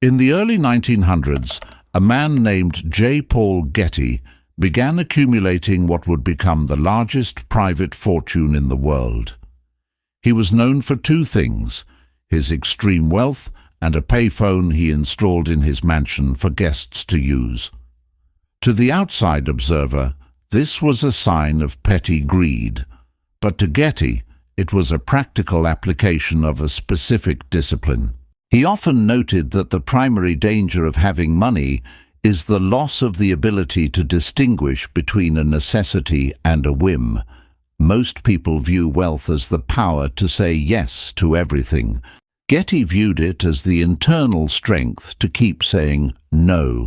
In the early 1900s, a man named J. Paul Getty began accumulating what would become the largest private fortune in the world. He was known for two things: his extreme wealth and a payphone he installed in his mansion for guests to use. To the outside observer, this was a sign of petty greed, but to Getty, it was a practical application of a specific discipline. He often noted that the primary danger of having money is the loss of the ability to distinguish between a necessity and a whim. Most people view wealth as the power to say yes to everything. Getty viewed it as the internal strength to keep saying no.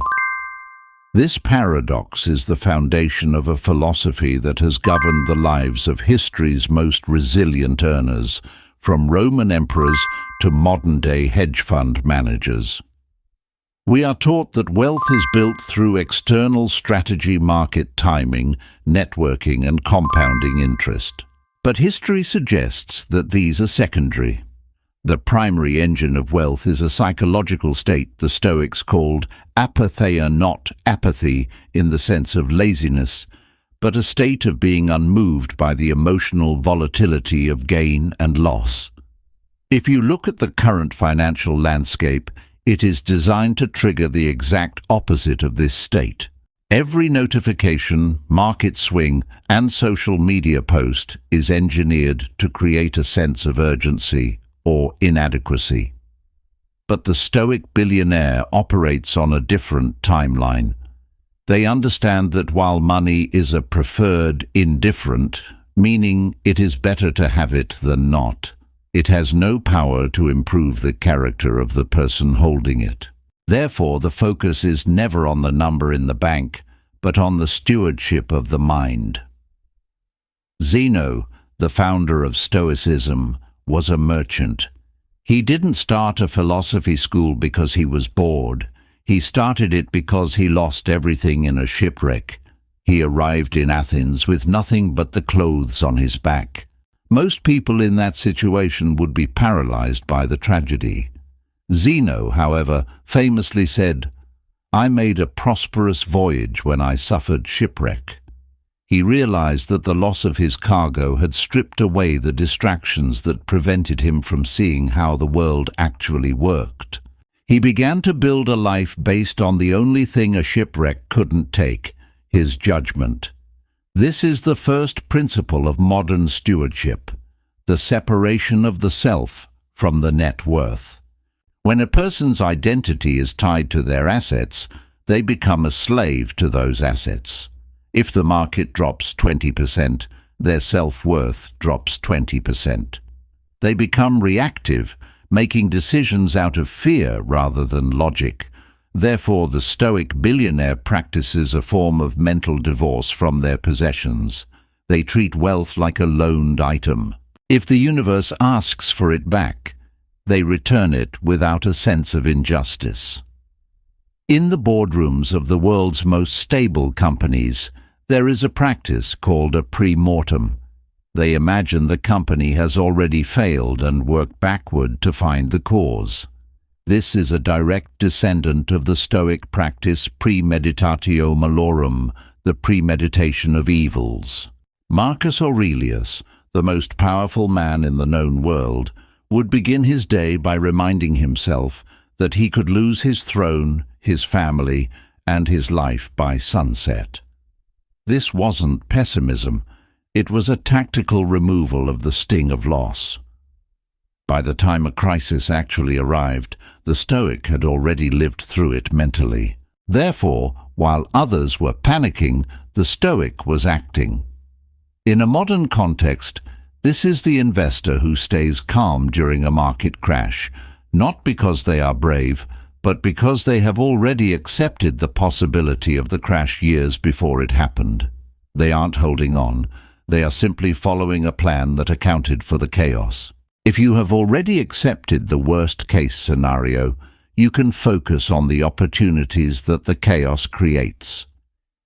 This paradox is the foundation of a philosophy that has governed the lives of history's most resilient earners, from Roman emperors to modern-day hedge fund managers. We are taught that wealth is built through external strategy, market timing, networking, and compounding interest. But history suggests that these are secondary. The primary engine of wealth is a psychological state the Stoics called apatheia, not apathy in the sense of laziness, but a state of being unmoved by the emotional volatility of gain and loss. If you look at the current financial landscape, it is designed to trigger the exact opposite of this state. Every notification, market swing, and social media post is engineered to create a sense of urgency or inadequacy. But the Stoic billionaire operates on a different timeline. They understand that while money is a preferred indifferent, meaning it is better to have it than not, it has no power to improve the character of the person holding it. Therefore, the focus is never on the number in the bank, but on the stewardship of the mind. Zeno, the founder of Stoicism, was a merchant. He didn't start a philosophy school because he was bored. He started it because he lost everything in a shipwreck. He arrived in Athens with nothing but the clothes on his back. Most people in that situation would be paralyzed by the tragedy. Zeno, however, famously said, "I made a prosperous voyage when I suffered shipwreck." He realized that the loss of his cargo had stripped away the distractions that prevented him from seeing how the world actually worked. He began to build a life based on the only thing a shipwreck couldn't take, his judgment. This is the first principle of modern stewardship, the separation of the self from the net worth. When a person's identity is tied to their assets, they become a slave to those assets. If the market drops 20%, their self-worth drops 20%. They become reactive, making decisions out of fear rather than logic. Therefore, the Stoic billionaire practices a form of mental divorce from their possessions. They treat wealth like a loaned item. If the universe asks for it back, they return it without a sense of injustice. In the boardrooms of the world's most stable companies, there is a practice called a pre-mortem. They imagine the company has already failed and work backward to find the cause. This is a direct descendant of the Stoic practice premeditatio malorum, the premeditation of evils. Marcus Aurelius, the most powerful man in the known world, would begin his day by reminding himself that he could lose his throne, his family, and his life by sunset. This wasn't pessimism. It was a tactical removal of the sting of loss. By the time a crisis actually arrived, the Stoic had already lived through it mentally. Therefore, while others were panicking, the Stoic was acting. In a modern context, this is the investor who stays calm during a market crash, not because they are brave, but because they have already accepted the possibility of the crash years before it happened. They aren't holding on. They are simply following a plan that accounted for the chaos. If you have already accepted the worst-case scenario, you can focus on the opportunities that the chaos creates.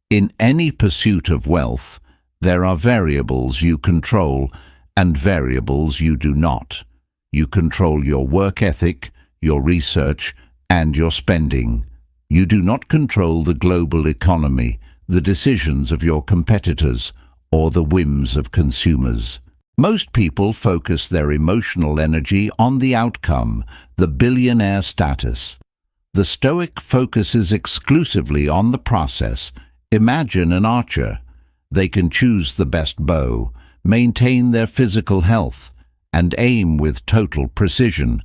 In any pursuit of wealth, there are variables you control and variables you do not. You control your work ethic, your research, and your spending. You do not control the global economy, the decisions of your competitors, or the whims of consumers. Most people focus their emotional energy on the outcome, the billionaire status. The Stoic focuses exclusively on the process. Imagine an archer. They can choose the best bow, maintain their physical health, and aim with total precision.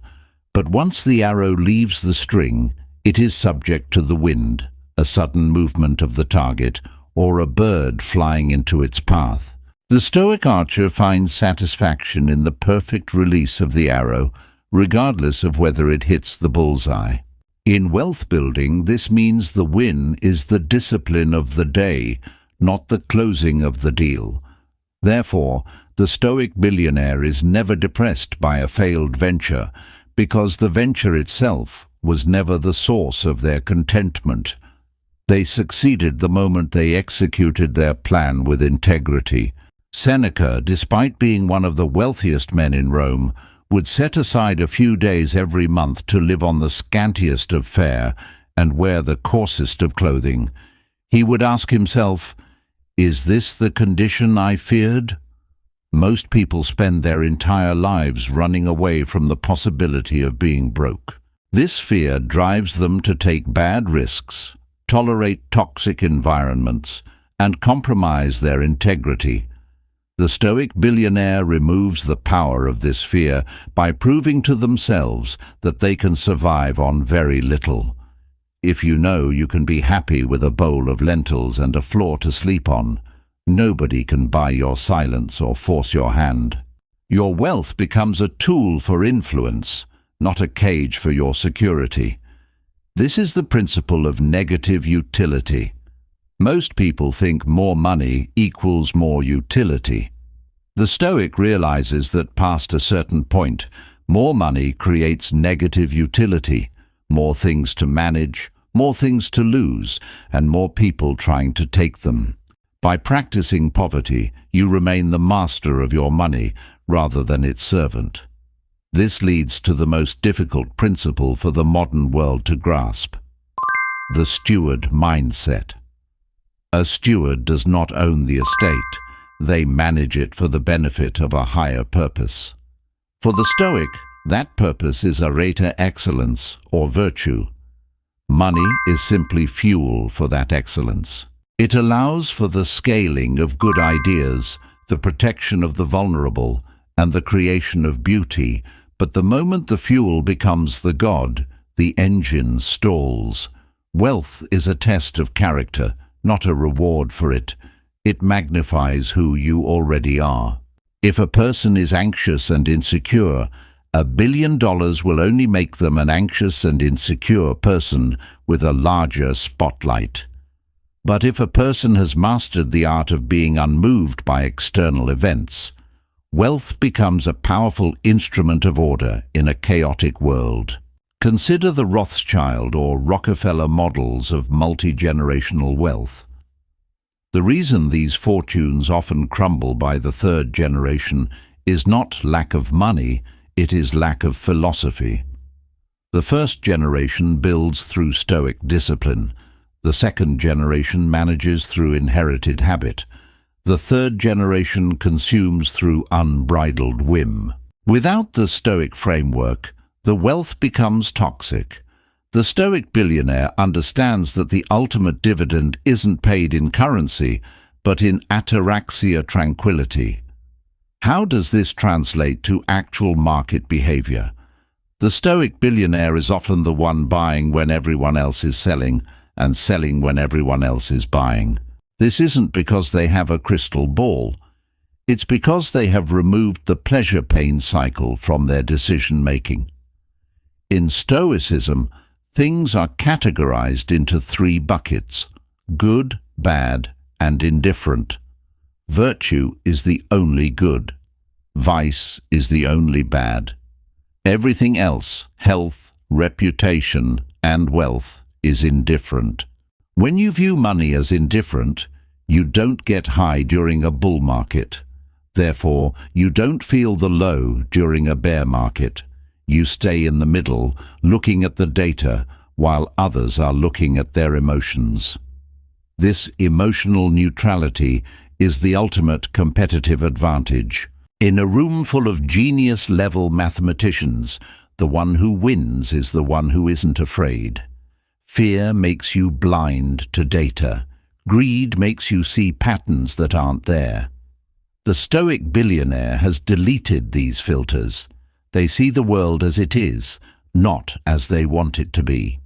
But once the arrow leaves the string, it is subject to the wind, a sudden movement of the target, or a bird flying into its path. The Stoic archer finds satisfaction in the perfect release of the arrow, regardless of whether it hits the bullseye. In wealth building, this means the win is the discipline of the day, not the closing of the deal. Therefore, the Stoic billionaire is never depressed by a failed venture, because the venture itself was never the source of their contentment. They succeeded the moment they executed their plan with integrity. Seneca, despite being one of the wealthiest men in Rome, would set aside a few days every month to live on the scantiest of fare and wear the coarsest of clothing. He would ask himself, "Is this the condition I feared?" Most people spend their entire lives running away from the possibility of being broke. This fear drives them to take bad risks, tolerate toxic environments, and compromise their integrity. The Stoic billionaire removes the power of this fear by proving to themselves that they can survive on very little. If you know you can be happy with a bowl of lentils and a floor to sleep on, nobody can buy your silence or force your hand. Your wealth becomes a tool for influence, not a cage for your security. This is the principle of negative utility. Most people think more money equals more utility. The Stoic realizes that past a certain point, more money creates negative utility, more things to manage, more things to lose, and more people trying to take them. By practicing poverty, you remain the master of your money rather than its servant. This leads to the most difficult principle for the modern world to grasp: the steward mindset. A steward does not own the estate. They manage it for the benefit of a higher purpose. For the Stoic, that purpose is arete excellence, or virtue. Money is simply fuel for that excellence. It allows for the scaling of good ideas, the protection of the vulnerable, and the creation of beauty, but the moment the fuel becomes the god, the engine stalls. Wealth is a test of character, not a reward for it. It magnifies who you already are. If a person is anxious and insecure, $1 billion will only make them an anxious and insecure person with a larger spotlight. But if a person has mastered the art of being unmoved by external events, wealth becomes a powerful instrument of order in a chaotic world. Consider the Rothschild or Rockefeller models of multi-generational wealth. The reason these fortunes often crumble by the third generation is not lack of money, it is lack of philosophy. The first generation builds through Stoic discipline. The second generation manages through inherited habit. The third generation consumes through unbridled whim. Without the Stoic framework, the wealth becomes toxic. The Stoic billionaire understands that the ultimate dividend isn't paid in currency, but in ataraxia tranquility. How does this translate to actual market behavior? The Stoic billionaire is often the one buying when everyone else is selling, and selling when everyone else is buying. This isn't because they have a crystal ball. It's because they have removed the pleasure-pain cycle from their decision-making. In Stoicism, things are categorized into 3 buckets: good, bad, and indifferent. Virtue is the only good. Vice is the only bad. Everything else, health, reputation, and wealth, is indifferent. When you view money as indifferent, you don't get high during a bull market. Therefore, you don't feel the low during a bear market. You stay in the middle, looking at the data, while others are looking at their emotions. This emotional neutrality is the ultimate competitive advantage. In a room full of genius-level mathematicians, the one who wins is the one who isn't afraid. Fear makes you blind to data. Greed makes you see patterns that aren't there. The Stoic billionaire has deleted these filters. They see the world as it is, not as they want it to be.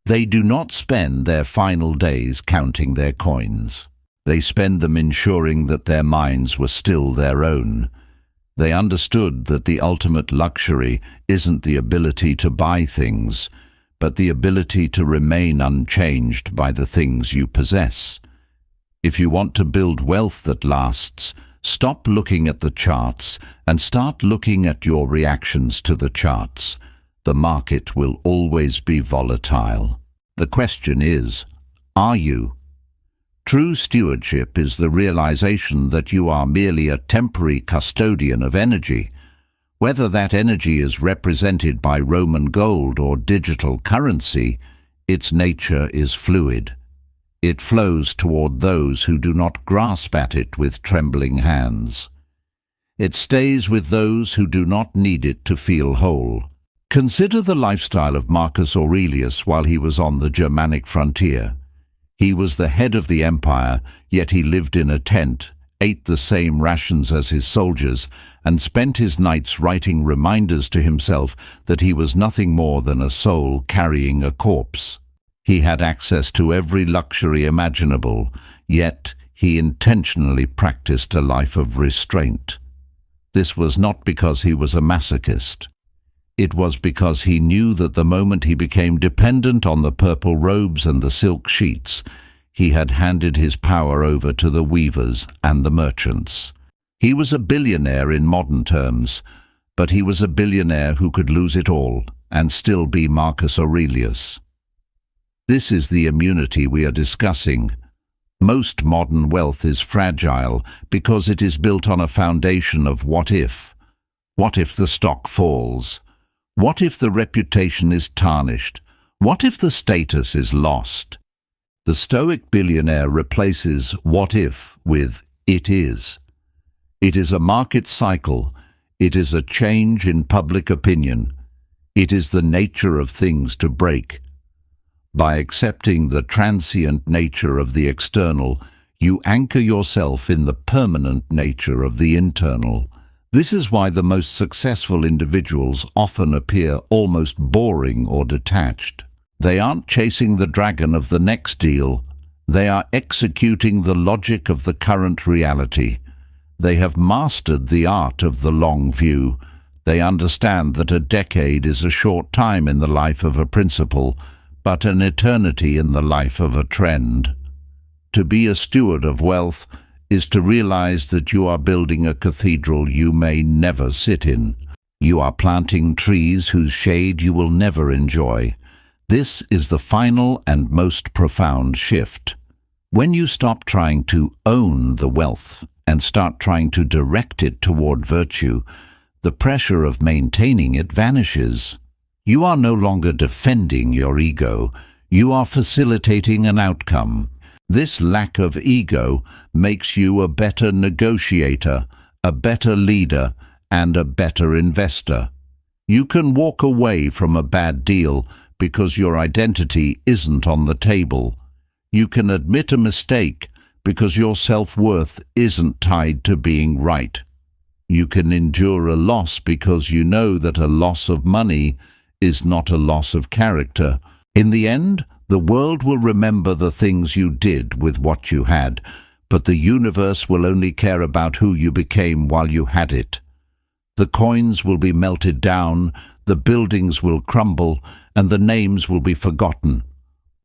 They do not spend their final days counting their coins. They spend them ensuring that their minds were still their own. They understood that the ultimate luxury isn't the ability to buy things, but the ability to remain unchanged by the things you possess. If you want to build wealth that lasts, stop looking at the charts and start looking at your reactions to the charts. The market will always be volatile. The question is, are you? True stewardship is the realization that you are merely a temporary custodian of energy. Whether that energy is represented by Roman gold or digital currency, its nature is fluid. It flows toward those who do not grasp at it with trembling hands. It stays with those who do not need it to feel whole. Consider the lifestyle of Marcus Aurelius while he was on the Germanic frontier. He was the head of the empire, yet he lived in a tent, ate the same rations as his soldiers, and spent his nights writing reminders to himself that he was nothing more than a soul carrying a corpse. He had access to every luxury imaginable, yet he intentionally practiced a life of restraint. This was not because he was a masochist. It was because he knew that the moment he became dependent on the purple robes and the silk sheets, he had handed his power over to the weavers and the merchants. He was a billionaire in modern terms, but he was a billionaire who could lose it all and still be Marcus Aurelius. This is the immunity we are discussing. Most modern wealth is fragile because it is built on a foundation of what if. What if the stock falls? What if the reputation is tarnished? What if the status is lost? The Stoic billionaire replaces what if with it is. It is a market cycle. It is a change in public opinion. It is the nature of things to break. By accepting the transient nature of the external, you anchor yourself in the permanent nature of the internal. This is why the most successful individuals often appear almost boring or detached. They aren't chasing the dragon of the next deal. They are executing the logic of the current reality. They have mastered the art of the long view. They understand that a decade is a short time in the life of a principle, but an eternity in the life of a trend. To be a steward of wealth is to realize that you are building a cathedral you may never sit in. You are planting trees whose shade you will never enjoy. This is the final and most profound shift. When you stop trying to own the wealth and start trying to direct it toward virtue, the pressure of maintaining it vanishes. You are no longer defending your ego. You are facilitating an outcome. This lack of ego makes you a better negotiator, a better leader, and a better investor. You can walk away from a bad deal because your identity isn't on the table. You can admit a mistake because your self-worth isn't tied to being right. You can endure a loss because you know that a loss of money is not a loss of character. In the end, the world will remember the things you did with what you had, but the universe will only care about who you became while you had it. The coins will be melted down, the buildings will crumble, and the names will be forgotten.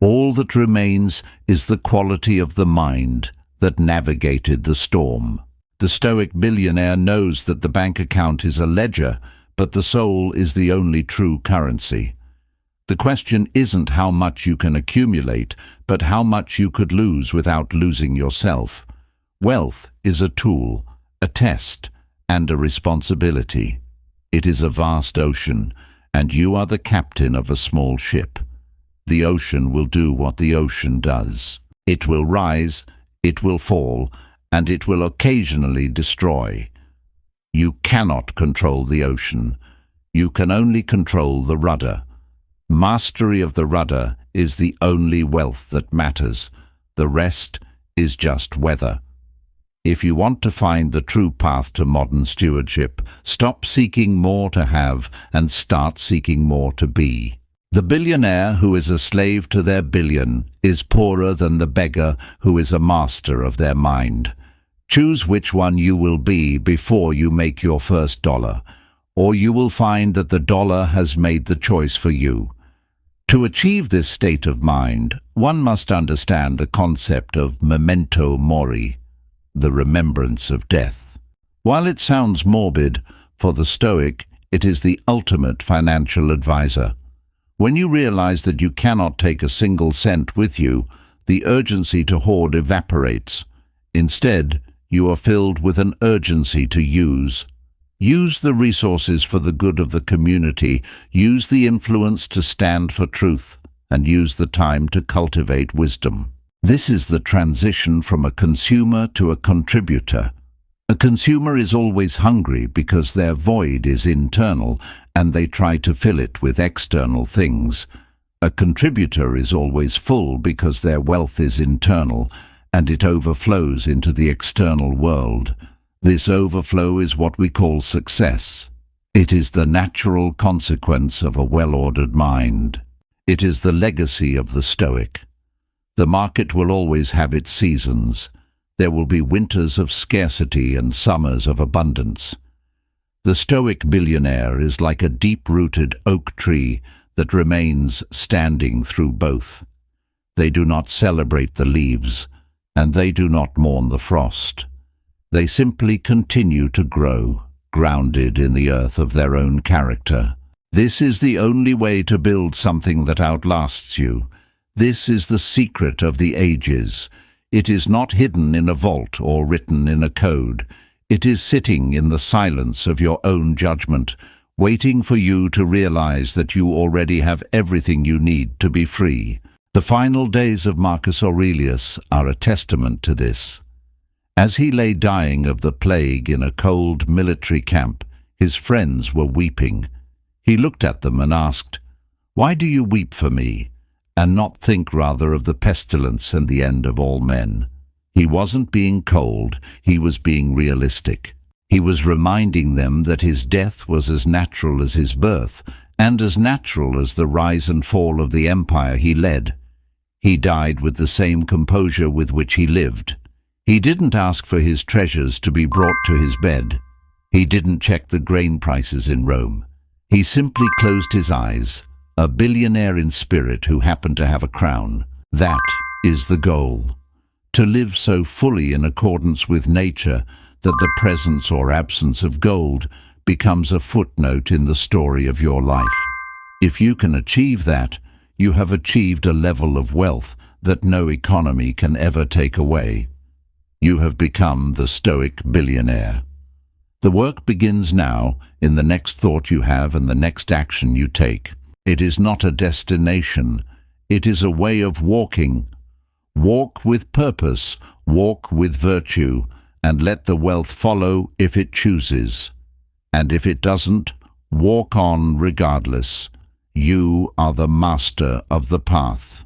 All that remains is the quality of the mind that navigated the storm. The Stoic billionaire knows that the bank account is a ledger, but the soul is the only true currency. The question isn't how much you can accumulate, but how much you could lose without losing yourself. Wealth is a tool, a test, and a responsibility. It is a vast ocean, and you are the captain of a small ship. The ocean will do what the ocean does. It will rise, it will fall, and it will occasionally destroy. You cannot control the ocean. You can only control the rudder. Mastery of the rudder is the only wealth that matters. The rest is just weather. If you want to find the true path to modern stewardship, stop seeking more to have and start seeking more to be. The billionaire who is a slave to their billion is poorer than the beggar who is a master of their mind. Choose which one you will be before you make your first dollar, or you will find that the dollar has made the choice for you. To achieve this state of mind, one must understand the concept of memento mori, the remembrance of death. While it sounds morbid, for the Stoic, it is the ultimate financial advisor. When you realize that you cannot take a single cent with you, the urgency to hoard evaporates. Instead, you are filled with an urgency to use. Use the resources for the good of the community, use the influence to stand for truth, and use the time to cultivate wisdom. This is the transition from a consumer to a contributor. A consumer is always hungry because their void is internal and they try to fill it with external things. A contributor is always full because their wealth is internal and it overflows into the external world. This overflow is what we call success. It is the natural consequence of a well-ordered mind. It is the legacy of the Stoic. The market will always have its seasons. There will be winters of scarcity and summers of abundance. The Stoic billionaire is like a deep-rooted oak tree that remains standing through both. They do not celebrate the leaves, and they do not mourn the frost. They simply continue to grow, grounded in the earth of their own character. This is the only way to build something that outlasts you. This is the secret of the ages. It is not hidden in a vault or written in a code. It is sitting in the silence of your own judgment, waiting for you to realize that you already have everything you need to be free. The final days of Marcus Aurelius are a testament to this. As he lay dying of the plague in a cold military camp, his friends were weeping. He looked at them and asked, "Why do you weep for me, and not think rather of the pestilence and the end of all men?" He wasn't being cold, he was being realistic. He was reminding them that his death was as natural as his birth, and as natural as the rise and fall of the empire he led. He died with the same composure with which he lived. He didn't ask for his treasures to be brought to his bed. He didn't check the grain prices in Rome. He simply closed his eyes, a billionaire in spirit who happened to have a crown. That is the goal. To live so fully in accordance with nature that the presence or absence of gold becomes a footnote in the story of your life. If you can achieve that, you have achieved a level of wealth that no economy can ever take away. You have become the Stoic billionaire. The work begins now, in the next thought you have and the next action you take. It is not a destination. It is a way of walking. Walk with purpose, walk with virtue, and let the wealth follow if it chooses. And if it doesn't, walk on regardless. You are the master of the path.